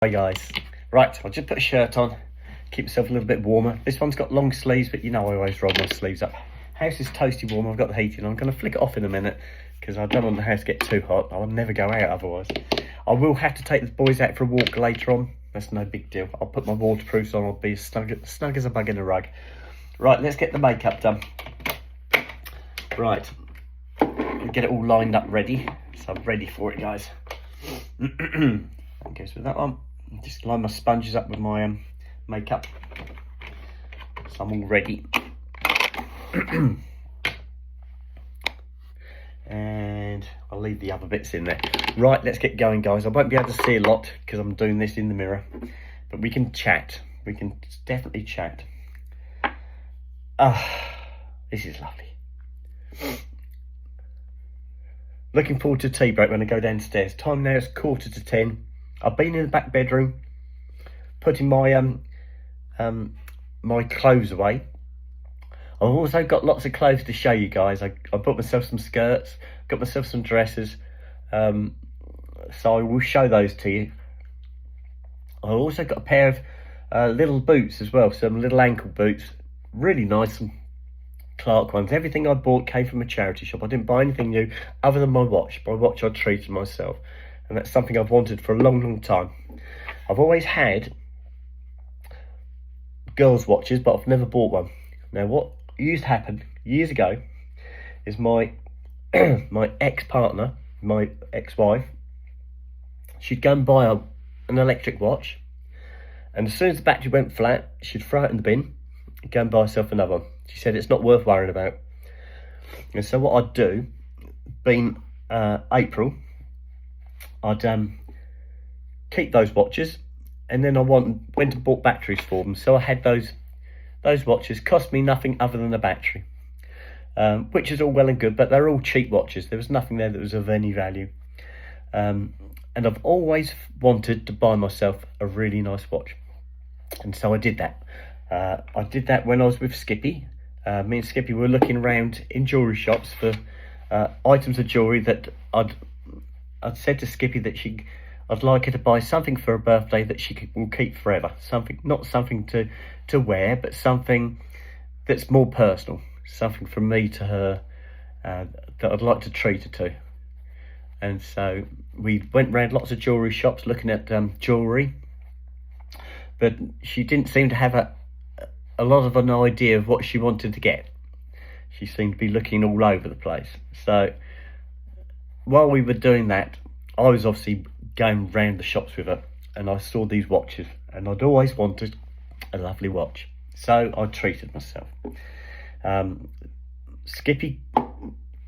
Hi guys. Right, I'll just put a shirt on, keep myself a little bit warmer. This one's got long sleeves, but you know I always roll my sleeves up. House is toasty warm, I've got the heating on. I'm going to flick it off in a minute because I don't want the house to get too hot. I'll never go out otherwise. I will have to take the boys out for a walk later on. That's no big deal. I'll put my waterproofs on, I'll be as snug as a bug in a rug. Right, let's get the makeup done. Right, get it all lined up ready. So I'm ready for it, guys. That goes with that one. Just line my sponges up with my makeup, so I'm all ready. And I'll leave the other bits in there. Right, let's get going, guys. I won't be able to see a lot because I'm doing this in the mirror, but we can chat. We can definitely chat. This is lovely. Looking forward to tea break when I go downstairs. Time now is 9:45. I've been in the back bedroom putting my my clothes away. I've also got lots of clothes to show you guys. I bought myself some skirts, got myself some dresses, so I will show those to you. I also got a pair of little boots as well, some little ankle boots, really nice, some Clark ones. Everything I bought came from a charity shop. I didn't buy anything new other than my watch. By watch I treated myself, and that's something I've wanted for a long time. I've always had girls' watches, but I've never bought one. Now what used to happen years ago is my my ex-partner, my ex-wife, she'd go and buy an electric watch, and as soon as the battery went flat, she'd throw it in the bin and go and buy herself another one. She said it's not worth worrying about. And so what I'd do, being April, I'd keep those watches, and then I went and bought batteries for them. So I had those watches, cost me nothing other than the battery, which is all well and good, but they're all cheap watches. There was nothing there that was of any value. And I've always wanted to buy myself a really nice watch, and so I did that. I did that when I was with Skippy. Me and Skippy were looking around in jewellery shops for items of jewellery that I'd said to Skippy that I'd like her to buy something for her birthday that she will keep forever. Something, not something to wear, but something that's more personal. Something from me to her that I'd like to treat her to. And so we went around lots of jewellery shops looking at jewellery, but she didn't seem to have a lot of an idea of what she wanted to get. She seemed to be looking all over the place. So while we were doing that, I was obviously going round the shops with her, and I saw these watches, and I'd always wanted a lovely watch, so I treated myself. Skippy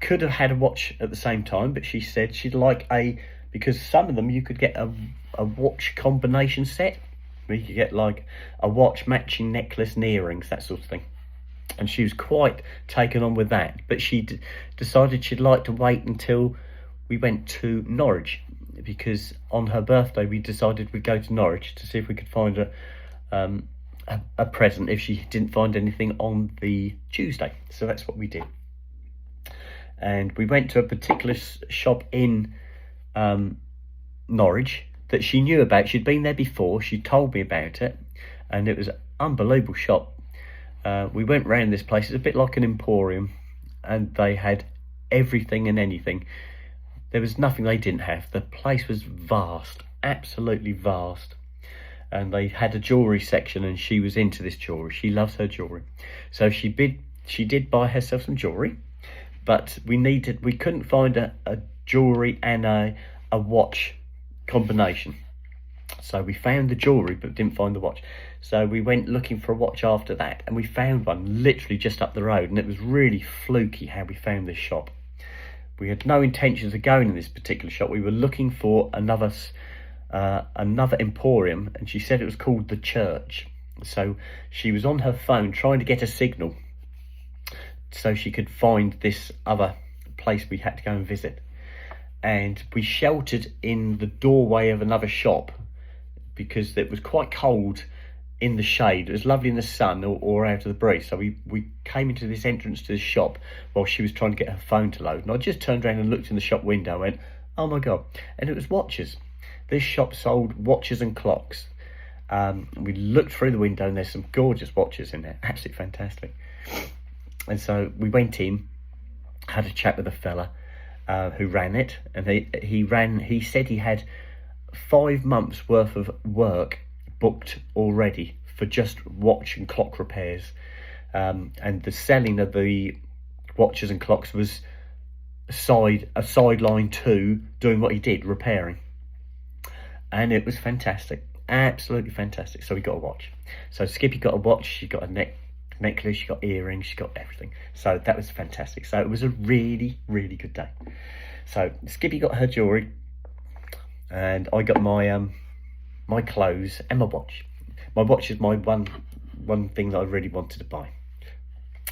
could have had a watch at the same time, but she said she'd like because some of them you could get a watch combination set. You could get like a watch, matching necklace and earrings, that sort of thing. And she was quite taken on with that. But she decided she'd like to wait until we went to Norwich, because on her birthday we decided we'd go to Norwich to see if we could find a present if she didn't find anything on the Tuesday. So that's what we did. And we went to a particular shop in Norwich that she knew about. She'd been there before, she told me about it, and it was an unbelievable shop. We went round this place. It's a bit like an emporium, and they had everything and anything. There was nothing they didn't have. The place was vast, absolutely vast. And they had a jewellery section, and she was into this jewellery. She loves her jewellery. So she did buy herself some jewellery, but we couldn't find a jewellery and a watch combination. So we found the jewellery but didn't find the watch. So we went looking for a watch after that, and we found one literally just up the road, and it was really fluky how we found this shop. We had no intentions of going in this particular shop. We were looking for another emporium, and she said it was called The Church. So she was on her phone trying to get a signal so she could find this other place we had to go and visit. And we sheltered in the doorway of another shop because it was quite cold in the shade. It was lovely in the sun or out of the breeze. So we came into this entrance to the shop while she was trying to get her phone to load. And I just turned around and looked in the shop window and went, oh my God. And it was watches. This shop sold watches and clocks. We looked through the window and there's some gorgeous watches in there, absolutely fantastic. And so we went in, had a chat with a fella who ran it, and he said he had 5 months worth of work booked already for just watch and clock repairs, and the selling of the watches and clocks was a sideline to doing what he did, repairing. And it was fantastic, absolutely fantastic. So we got a watch. So Skippy got a watch, she got a necklace, she got earrings, she got everything. So that was fantastic. So it was a really, really good day. So Skippy got her jewellery, and I got my my clothes and my watch. My watch is my one thing that I really wanted to buy,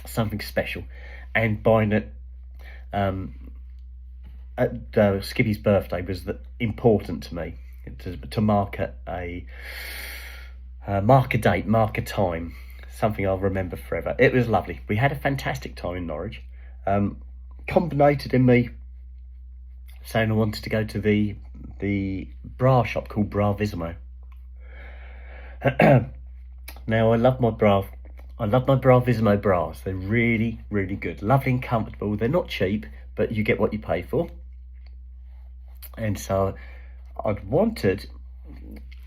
something special, and buying it at Skippy's birthday was important to me, to mark a date, mark a time, something I'll remember forever. It was lovely. We had a fantastic time in Norwich. Combinated in me saying I wanted to go to the bra shop called Bravissimo. Now I love my Bravissimo bras. They're really, really good, lovely and comfortable. They're not cheap, but you get what you pay for. And so I'd wanted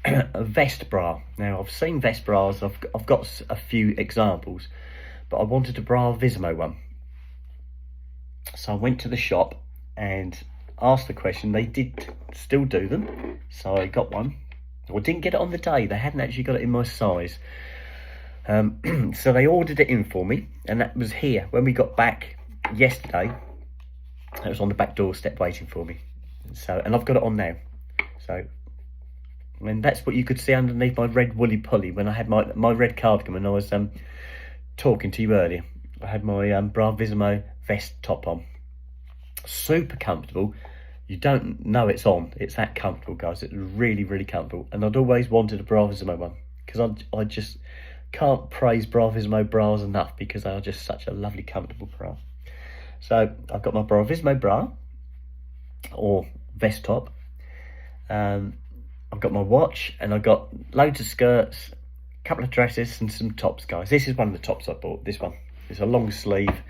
a vest bra. Now I've seen vest bras, I've got a few examples, but I wanted a Bravissimo one. So I went to the shop and asked the question. They did still do them, so I got one. I didn't get it on the day, they hadn't actually got it in my size. So they ordered it in for me, and that was here when we got back yesterday. It was on the back doorstep waiting for me. So, and I've got it on now. So, and that's what you could see underneath my red woolly pulley when I had my red cardigan when I was talking to you earlier. I had my Bravissimo vest top on. Super comfortable. You don't know it's on. It's that comfortable, guys. It's really, really comfortable. And I'd always wanted a Bravissimo one, because I just can't praise Bravissimo bras enough, because they are just such a lovely, comfortable bra. So I've got my Bravissimo bra, or vest top. I've got my watch, and I've got loads of skirts, a couple of dresses, and some tops, guys. This is one of the tops I bought, this one. It's a long sleeve,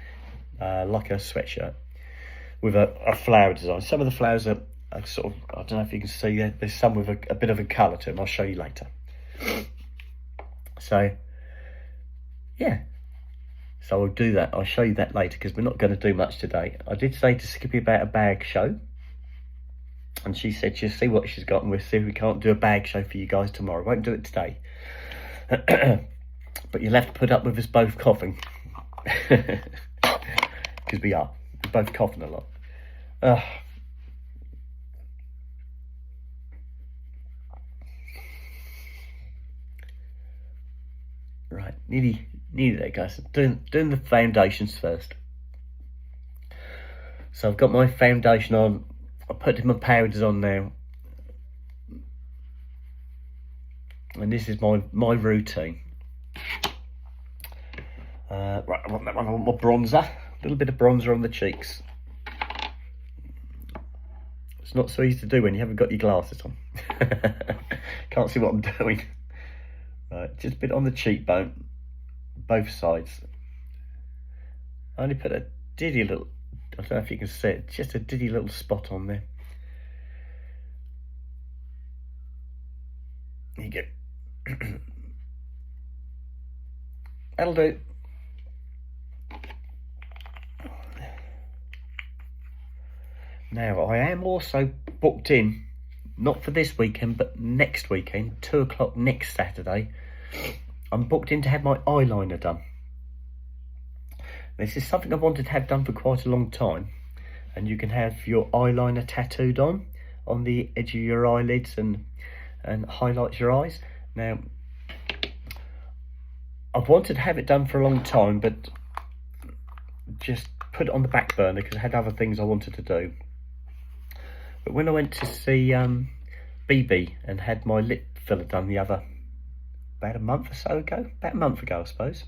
like a sweatshirt, with a flower design. Some of the flowers are sort of, I don't know if you can see there, there's some with a bit of a colour to them. I'll show you later. So, yeah. So I'll do that. I'll show you that later, because we're not going to do much today. I did say to Skippy about a bag show, and she said she'll see what she's got, and we'll see if we can't do a bag show for you guys tomorrow. Won't do it today. But you'll have to put up with us both coughing. Because we're both coughing a lot. Right, nearly there, guys. Doing the foundations first. So I've got my foundation on. I put my powders on now, and this is my routine. Right, I want my bronzer. A little bit of bronzer on the cheeks. It's not so easy to do when you haven't got your glasses on. Can't see what I'm doing. Right, just a bit on the cheekbone, both sides. I only put a diddy little, I don't know if you can see it, just a diddy little spot on there. There you go. That'll do. Now, I am also booked in, not for this weekend, but next weekend, 2 o'clock next Saturday. I'm booked in to have my eyeliner done. This is something I've wanted to have done for quite a long time. And you can have your eyeliner tattooed on the edge of your eyelids and highlights your eyes. Now, I've wanted to have it done for a long time, but just put it on the back burner because I had other things I wanted to do. But when I went to see BB and had my lip filler done about a month or so ago, about a month ago I suppose,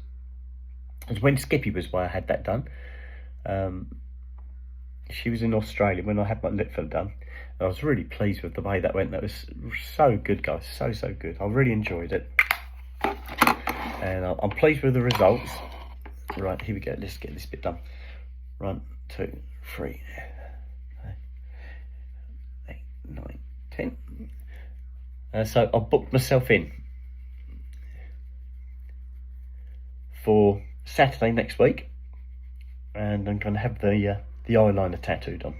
it was when Skippy was where I had that done. She was in Australia when I had my lip filler done, I was really pleased with the way that went. That was so good, guys. So good. I really enjoyed it. And I'm pleased with the results. Right, here we go. Let's get this bit done. 1, 2, 3, 8, 9, 10. So I booked myself in for Saturday next week, and I'm going to have the eyeliner tattooed on.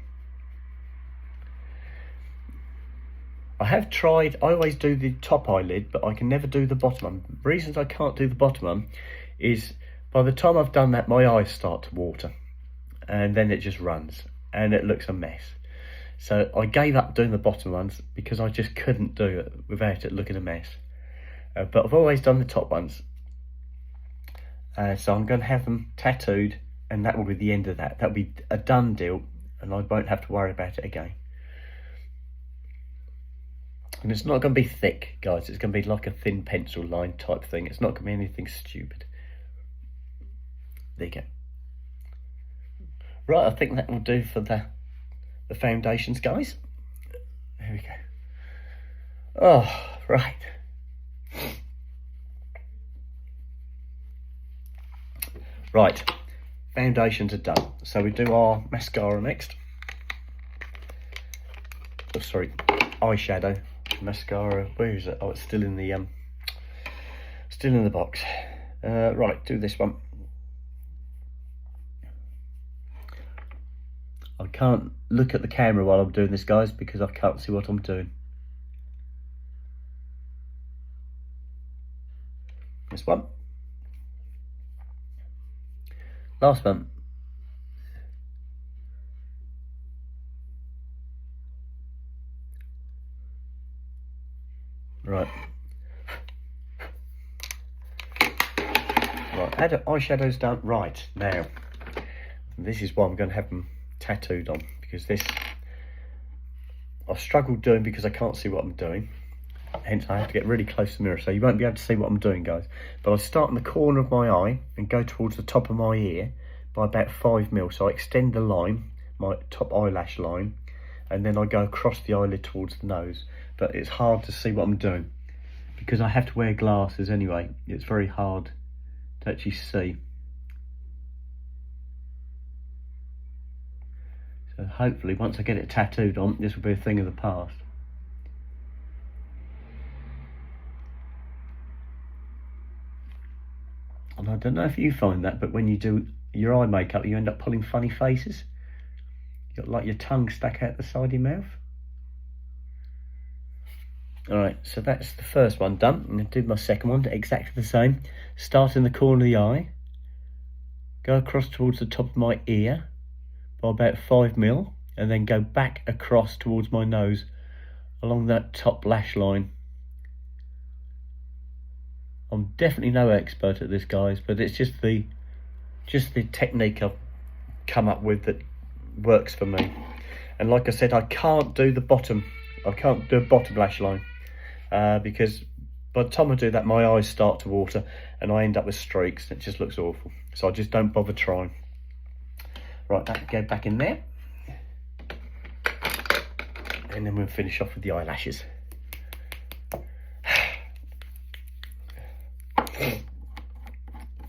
I have tried, I always do the top eyelid, but I can never do the bottom one. The reasons I can't do the bottom one is by the time I've done that, my eyes start to water, and then it just runs, and it looks a mess. So I gave up doing the bottom ones because I just couldn't do it without it looking a mess. But I've always done the top ones. So I'm going to have them tattooed, and that will be the end of that. That'll be a done deal, and I won't have to worry about it again. And it's not going to be thick, guys. It's going to be like a thin pencil line type thing. It's not going to be anything stupid. There you go. Right, I think that will do for the foundations, guys. There we go. Oh, right. Right, foundations are done. So we do our mascara next. Oh, sorry, eyeshadow, mascara. Where is it? Oh, it's still in the box. Right, do this one. I can't look at the camera while I'm doing this, guys, because I can't see what I'm doing. This one. Last one. Right. Right, eyeshadow's done. Right, now, this is what I'm going to have them tattooed on, because this I've struggled doing because I can't see what I'm doing, hence I have to get really close to the mirror, so you won't be able to see what I'm doing, guys. But I start in the corner of my eye and go towards the top of my ear by about 5mm. So I extend the line, my top eyelash line, and then I go across the eyelid towards the nose. But it's hard to see what I'm doing because I have to wear glasses anyway. It's very hard to actually see. So hopefully once I get it tattooed on, this will be a thing of the past. And I don't know if you find that, but when you do your eye makeup, you end up pulling funny faces. You got like your tongue stuck out the side of your mouth. Alright, so that's the first one done. I'm going to do my second one exactly the same. Start in the corner of the eye, go across towards the top of my ear by about 5mm, and then go back across towards my nose along that top lash line. I'm definitely no expert at this, guys, but it's just the technique I've come up with that works for me. And like I said, I can't do the bottom. I can't do a bottom lash line because by the time I do that, my eyes start to water and I end up with streaks. It just looks awful. So I just don't bother trying. Right, that go back in there. And then we'll finish off with the eyelashes.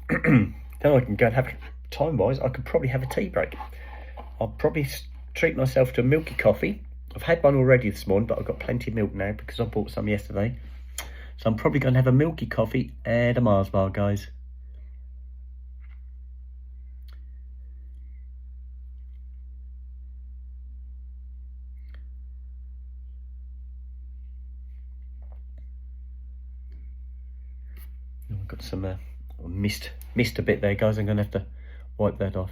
Then I can go and have, time-wise, I could probably have a tea break. I'll probably treat myself to a milky coffee. I've had one already this morning, but I've got plenty of milk now because I bought some yesterday. So I'm probably going to have a milky coffee and a Mars bar, guys. I've got some missed a bit there, guys. I'm going to have to wipe that off.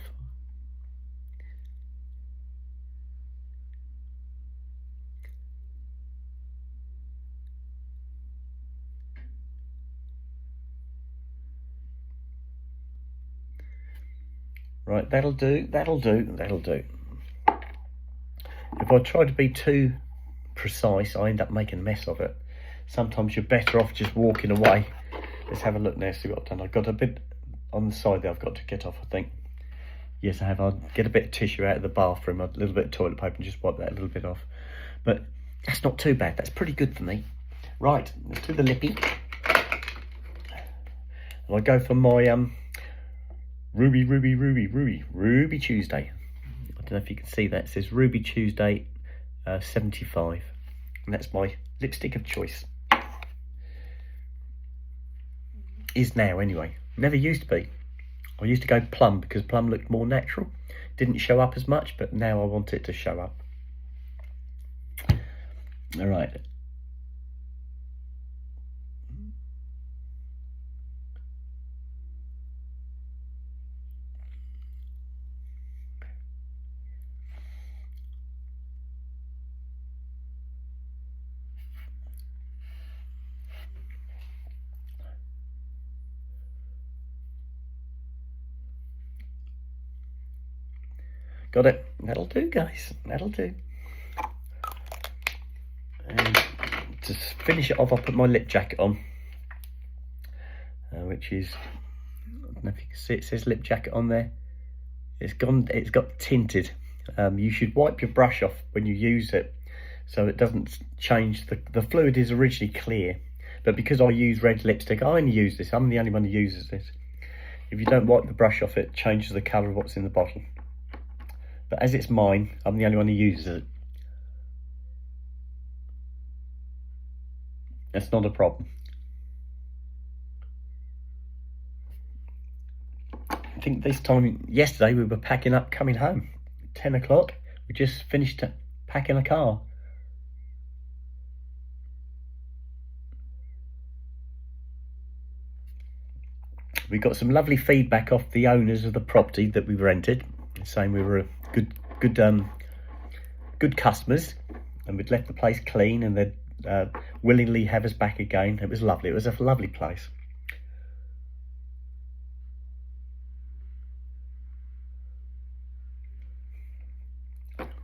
Right, that'll do. If I try to be too precise, I end up making a mess of it. Sometimes you're better off just walking away. Let's have a look now, see what I've done. I've got a bit on the side there I've got to get off, I think. Yes, I have. I'll get a bit of tissue out of the bathroom, a little bit of toilet paper, and just wipe that a little bit off. But that's not too bad. That's pretty good for me. Right, let's do the lippy. And I go for my Ruby Tuesday. I don't know if you can see that. It says Ruby Tuesday 75. And that's my lipstick of choice. Is now anyway. Never used to be. I used to go plum because plum looked more natural. Didn't show up as much, but now I want it to show up. All right. Got it. That'll do, guys. That'll do. And to finish it off, I'll put my lip jacket on, which is, I don't know if you can see, it says lip jacket on there. It's got tinted. You should wipe your brush off when you use it, so it doesn't change. The fluid is originally clear, but because I use red lipstick, I only use this. I'm the only one who uses this. If you don't wipe the brush off, it changes the colour of what's in the bottle. But as it's mine, I'm the only one who uses it. That's not a problem. I think this time, yesterday, we were packing up, coming home. 10 o'clock, we just finished packing a car. We got some lovely feedback off the owners of the property that we rented, saying we were good customers, and we'd left the place clean, and they'd willingly have us back again. It was lovely. It was a lovely place.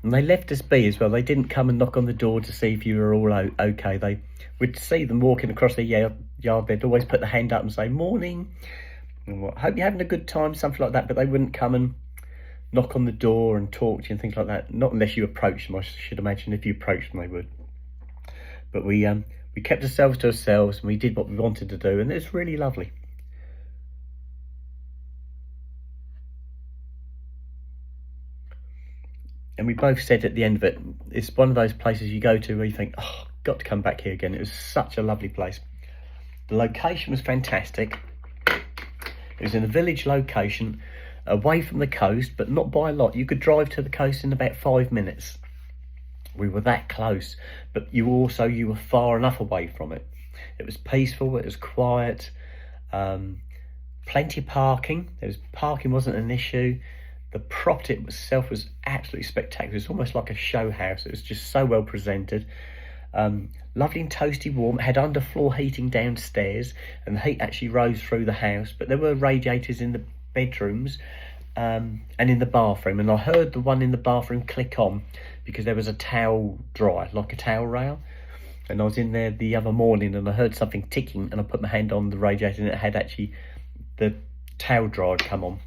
And they left us be as well. They didn't come and knock on the door to see if you were all okay. We'd see them walking across the yard. They'd always put the hand up and say, morning, and hope you're having a good time, something like that. But they wouldn't come and knock on the door and talk to you and things like that. Not unless you approached them. I should imagine if you approached them, they would. But we kept ourselves to ourselves, and we did what we wanted to do, and it was really lovely. And we both said at the end of it, it's one of those places you go to where you think, oh, got to come back here again. It was such a lovely place. The location was fantastic. It was in a village location, away from the coast, but not by a lot. You could drive to the coast in about 5 minutes. We were that close, but you were far enough away from it. It was peaceful, it was quiet, plenty of parking. Parking wasn't an issue. The property itself was absolutely spectacular. It was almost like a show house. It was just so well presented. Lovely and toasty warm. It had underfloor heating downstairs, and the heat actually rose through the house, but there were radiators in the bedrooms and in the bathroom, and I heard the one in the bathroom click on because there was a towel dryer, like a towel rail, and I was in there the other morning and I heard something ticking, and I put my hand on the radiator and it had actually the towel dryer come on.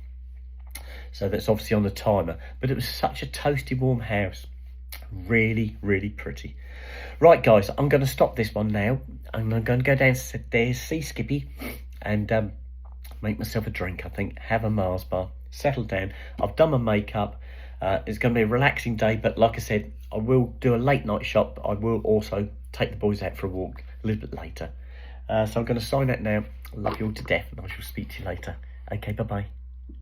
So that's obviously on the timer, but it was such a toasty warm house. Really, really pretty. Right, guys, I'm going to stop this one now. I'm going to go downstairs, see Skippy, and make myself a drink, I think. Have a Mars bar, settle down. I've done my makeup. It's going to be a relaxing day, but like I said, I will do a late night shop. I will also take the boys out for a walk a little bit later. So I'm going to sign out now. Love you all to death, and I shall speak to you later. Okay, bye-bye.